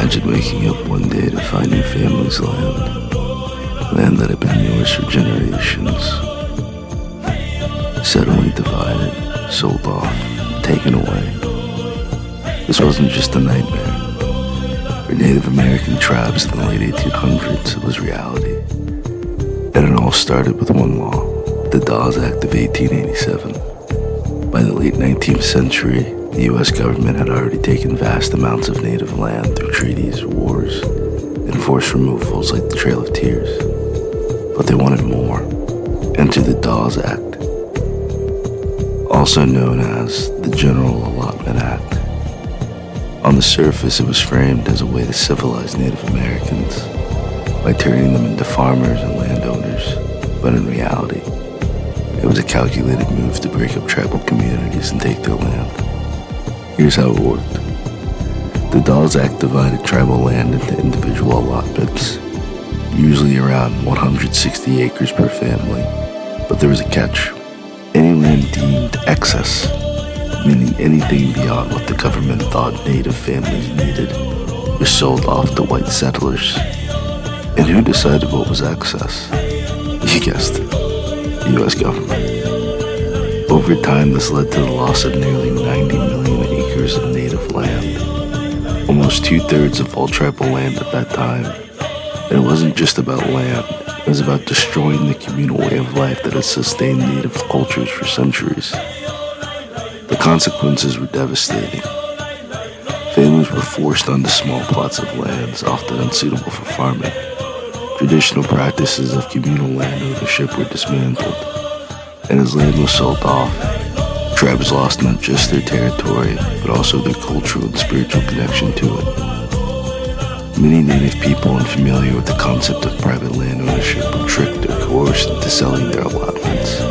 Imagine waking up one day to find your family's land that had been yours for generations, suddenly divided, sold off, taken away. This wasn't just a nightmare. For Native American tribes in the late 1800s, it was reality. And it all started with one law, the Dawes Act of 1887. By the late 19th century, the U.S. government had already taken vast amounts of native land through treaties, wars, and forced removals like the Trail of Tears. But they wanted more. Enter the Dawes Act, also known as the General Allotment Act. On the surface, it was framed as a way to civilize Native Americans by turning them into farmers and landowners, but in reality, it was a calculated move to break up tribal communities and take their land. Here's how it worked. The Dawes Act divided tribal land into individual allotments, usually around 160 acres per family. But there was a catch. Any land deemed excess, meaning anything beyond what the government thought native families needed, was sold off to white settlers. And who decided what was excess? You guessed it, the U.S. government. Over time, this led to the loss of nearly 90 million acres of native land, almost 2/3 of all tribal land at that time. And it wasn't just about land, it was about destroying the communal way of life that had sustained native cultures for centuries. The consequences were devastating. Families were forced onto small plots of lands, often unsuitable for farming. Traditional practices of communal land ownership were dismantled, and as land was sold off, tribes lost not just their territory, but also their cultural and spiritual connection to it. Many native people unfamiliar with the concept of private land ownership were tricked or coerced into selling their allotments.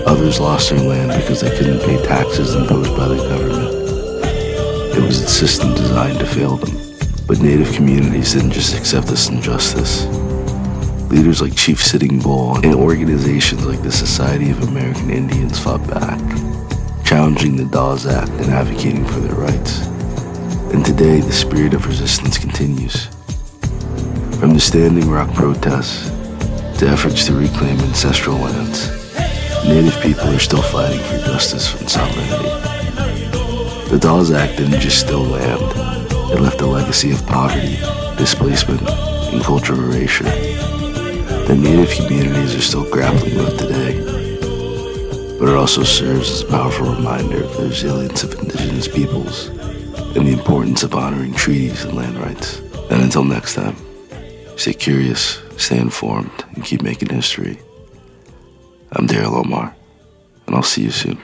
Others lost their land because they couldn't pay taxes imposed by the government. It was a system designed to fail them. But native communities didn't just accept this injustice. Leaders like Chief Sitting Bull and organizations like the Society of American Indians fought back, challenging the Dawes Act and advocating for their rights. And today, the spirit of resistance continues. From the Standing Rock protests to efforts to reclaim ancestral lands, Native people are still fighting for justice and sovereignty. The Dawes Act didn't just steal land, it left a legacy of poverty, displacement, and cultural erasure that Native communities are still grappling with today. But it also serves as a powerful reminder of the resilience of Indigenous peoples and the importance of honoring treaties and land rights. And until next time, stay curious, stay informed, and keep making history. I'm Daryl Omar, and I'll see you soon.